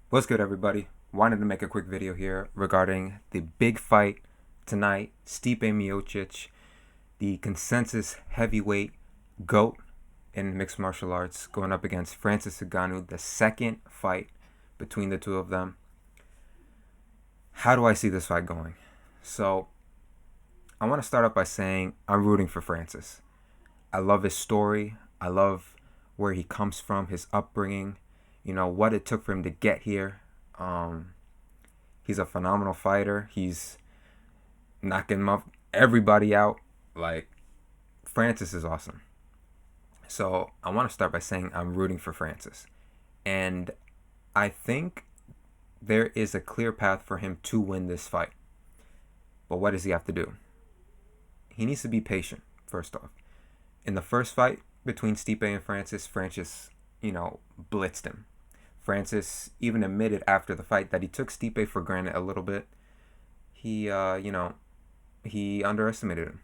What's good, everybody? Wanted to make a quick video here regarding the big fight tonight. Stipe Miocic, the consensus heavyweight GOAT in mixed martial arts, going up against Francis Ngannou, the second fight between the two of them. How do I see this fight going? So, I want to start off by saying I'm rooting for Francis. I love his story. I love where he comes from, his upbringing, what it took for him to get here. Um, he's a phenomenal fighter. He's knocking everybody out. Like, Francis is awesome. So I want to start by saying I'm rooting for Francis. And I think there is a clear path for him to win this fight. But what does he have to do? He needs to be patient, first off. In the first fight between Stipe and Francis, blitzed him. Francis even admitted after the fight that he took Stipe for granted a little bit. He underestimated him,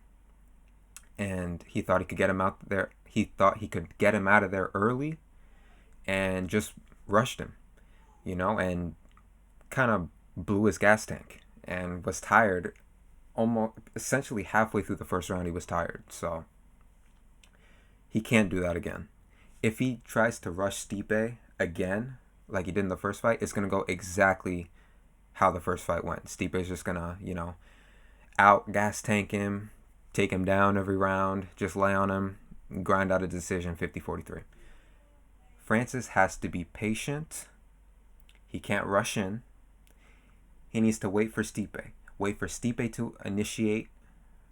and he thought he could get him out there. He thought he could get him out of there early, and just rushed him, and kind of blew his gas tank and was tired. Almost essentially halfway through the first round, he was tired. So he can't do that again. If he tries to rush Stipe again, like he did in the first fight, it's going to go exactly how the first fight went. Stipe's just going to, out gas tank him, take him down every round, just lay on him, grind out a decision 50-43. Francis has to be patient. He can't rush in. He needs to wait for Stipe. Wait for Stipe to initiate,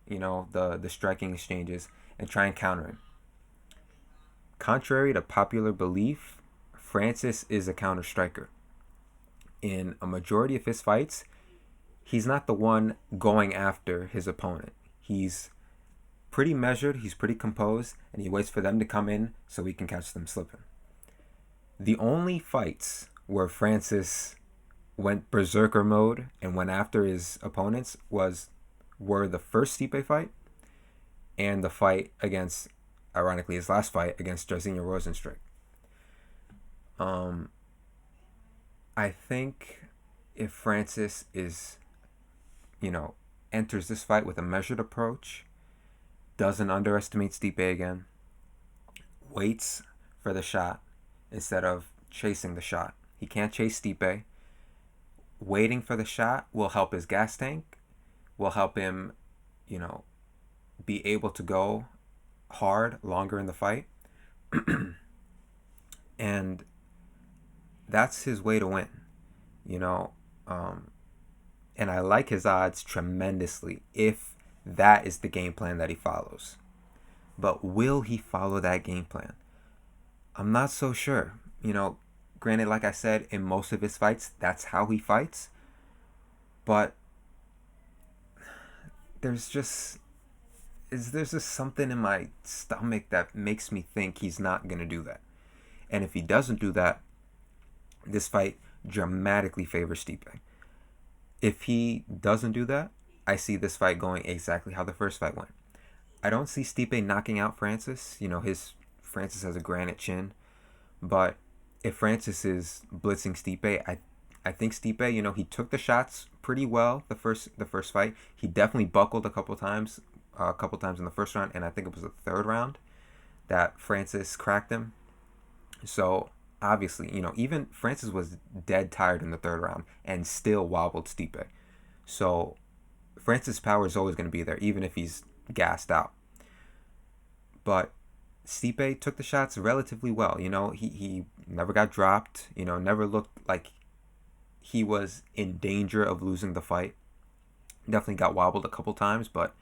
the striking exchanges and try and counter him. Contrary to popular belief, Francis is a counter striker. In a majority of his fights, he's not the one going after his opponent. He's pretty measured, he's pretty composed, and he waits for them to come in so he can catch them slipping. The only fights where Francis went berserker mode and went after his opponents were the first Stipe fight and the fight against, ironically, his last fight against Jairzinho Rozenstruik. I think if Francis enters this fight with a measured approach, doesn't underestimate Stipe again, waits for the shot instead of chasing the shot. He can't chase Stipe. Waiting for the shot will help his gas tank, will help him, be able to go hard longer in the fight. And that's his way to win, and I like his odds tremendously if that is the game plan that he follows. But will he follow that game plan? I'm not so sure. Granted, like I said, in most of his fights, that's how he fights. But there's just something in my stomach that makes me think he's not going to do that. And if he doesn't do that, this fight dramatically favors Stipe. If he doesn't do that, I see this fight going exactly how the first fight went. I don't see Stipe knocking out Francis. Francis has a granite chin. But if Francis is blitzing Stipe, I think Stipe, he took the shots pretty well the first fight. He definitely buckled a couple times in the first round, and I think it was the third round that Francis cracked him. So obviously, even Francis was dead tired in the third round and still wobbled Stipe. So Francis' power is always going to be there, even if he's gassed out. But Stipe took the shots relatively well. He never got dropped. Never looked like he was in danger of losing the fight. Definitely got wobbled a couple times, but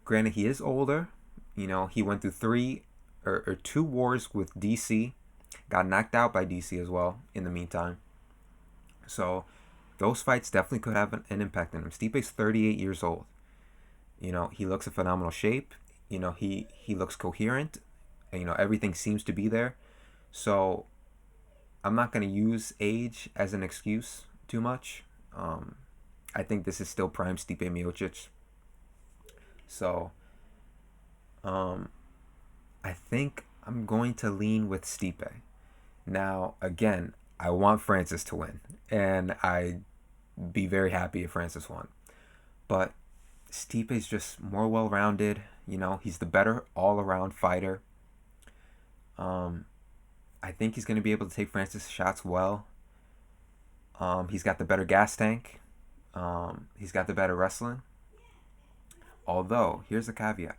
granted, he is older. He went through two wars with DC, got knocked out by DC as well in the meantime. So those fights definitely could have an impact on him. Stipe's 38 years old. He looks in phenomenal shape. He looks coherent. And, everything seems to be there. So I'm not going to use age as an excuse too much. I think this is still prime Stipe Miocic. So I think I'm going to lean with Stipe. Now, again, I want Francis to win, and I'd be very happy if Francis won. But Stipe is just more well-rounded. He's the better all-around fighter. I think he's going to be able to take Francis' shots well. He's got the better gas tank. He's got the better wrestling. Although, here's a caveat.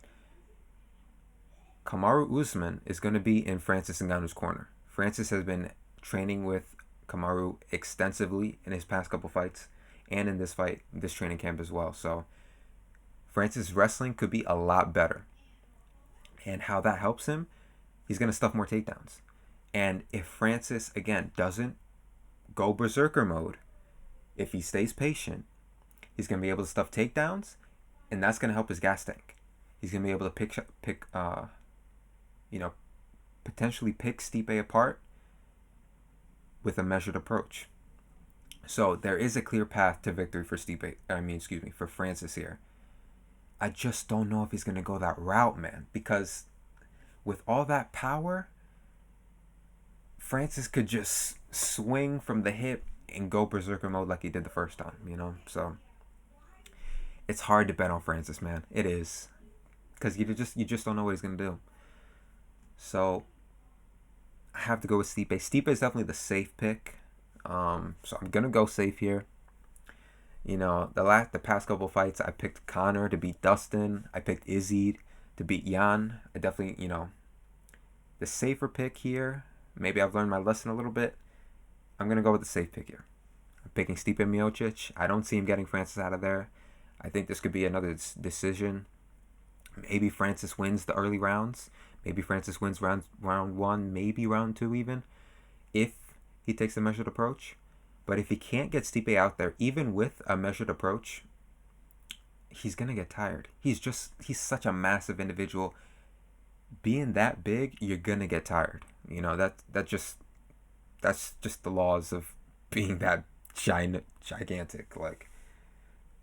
Kamaru Usman is going to be in Francis Ngannou's corner. Francis has been training with Kamaru extensively in his past couple fights and in this fight, this training camp as well. So Francis' wrestling could be a lot better. And how that helps him, he's going to stuff more takedowns. And if Francis, again, doesn't go berserker mode, if he stays patient, he's going to be able to stuff takedowns, and that's going to help his gas tank. He's going to be able to potentially pick Stipe apart with a measured approach. So there is a clear path to victory for for Francis here. I just don't know if he's going to go that route, man, because with all that power, Francis could just swing from the hip and go berserker mode like he did the first time, So it's hard to bet on Francis, man. It is, because you just don't know what he's going to do. So I have to go with Stipe. Stipe is definitely the safe pick. So I'm going to go safe here. The past couple fights, I picked Conor to beat Dustin. I picked Izzy to beat Jan. I definitely, the safer pick here. Maybe I've learned my lesson a little bit. I'm going to go with the safe pick here. I'm picking Stipe Miocic. I don't see him getting Francis out of there. I think this could be another decision. Maybe Francis wins the early rounds. Maybe Francis wins round 1, maybe round 2 even, if he takes a measured approach. But if he can't get Stipe out there, even with a measured approach, he's going to get tired. He's such a massive individual. Being that big, you're going to get tired. That's just the laws of being that gigantic. Like,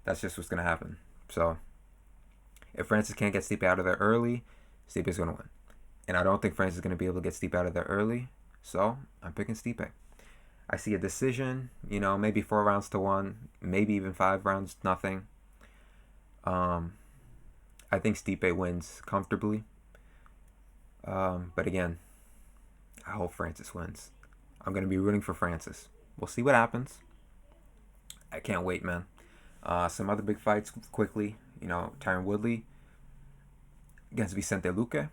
that's just what's going to happen. So if Francis can't get Stipe out of there early, Stipe is going to win. And I don't think Francis is going to be able to get Stipe out of there early. So I'm picking Stipe. I see a decision, maybe 4 rounds to 1, maybe even 5 rounds, nothing. I think Stipe wins comfortably. But again, I hope Francis wins. I'm going to be rooting for Francis. We'll see what happens. I can't wait, man. Some other big fights quickly. Tyron Woodley against Vicente Luque.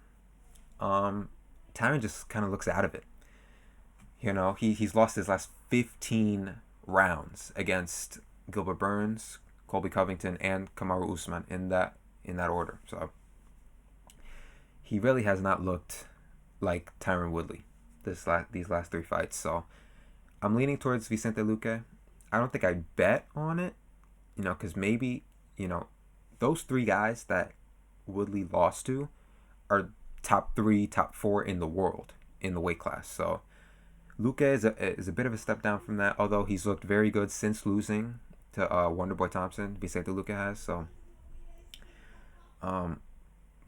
Tyron just kind of looks out of it. He's lost his last 15 rounds against Gilbert Burns, Colby Covington, and Kamaru Usman in that order. So he really has not looked like Tyron Woodley these last 3 fights. So I'm leaning towards Vicente Luque. I don't think I bet on it, because maybe, those 3 guys that Woodley lost to are top 3, top 4 in the world in the weight class. So Luque is a bit of a step down from that, although he's looked very good since losing to Wonderboy Thompson. Vicente Luque has, so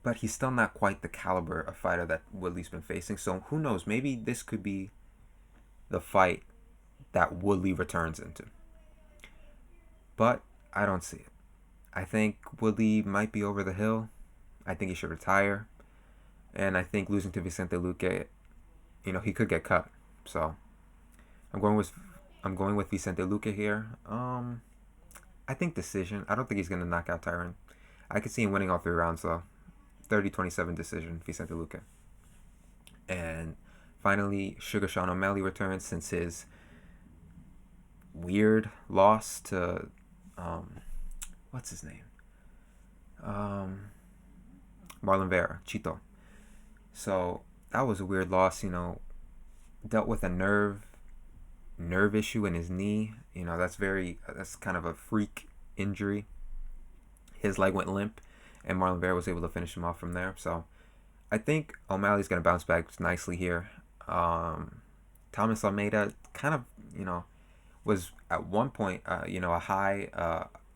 but he's still not quite the caliber of fighter that Woodley's been facing. So who knows? Maybe this could be the fight that Woodley returns into. But I don't see it. I think Woodley might be over the hill. I think he should retire, and I think losing to Vicente Luque, he could get cut. So I'm going with Vicente Luque here. I think decision. I don't think he's going to knock out Tyrone. I could see him winning all 3 rounds though. 30-27 decision, Vicente Luque. And finally, Sugarshawn O'Malley returns since his weird loss to what's his name? Marlon Vera, Chito. So that was a weird loss, dealt with a nerve issue in his knee. That's kind of a freak injury. His leg went limp, and Marlon Vera was able to finish him off from there. So I think O'Malley's going to bounce back nicely here. Thomas Almeida kind of, was at one point, a high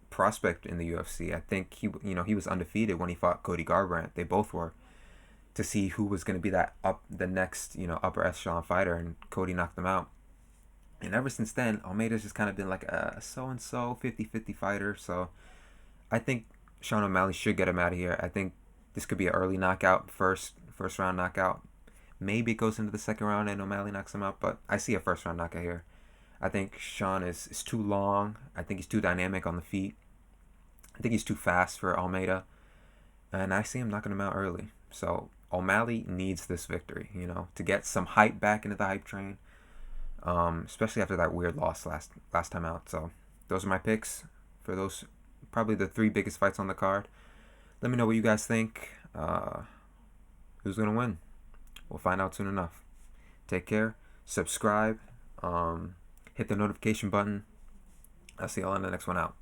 prospect in the UFC. I think he was undefeated when he fought Cody Garbrandt. They both were, to see who was going to be the next, upper echelon fighter, and Cody knocked him out. And ever since then, Almeida's just kind of been like a so-and-so 50-50 fighter. So I think Sean O'Malley should get him out of here. I think this could be an early knockout, first round knockout. Maybe it goes into the second round and O'Malley knocks him out, but I see a first round knockout here. I think Sean is too long. I think he's too dynamic on the feet. I think he's too fast for Almeida. And I see him knocking him out early. So O'Malley needs this victory, to get some hype back into the hype train. Especially after that weird loss last time out. So those are my picks for those, probably the three biggest fights on the card. Let me know what you guys think. Who's gonna win? We'll find out soon enough. Take care. Subscribe. Hit the notification button. I'll see y'all on the next one out.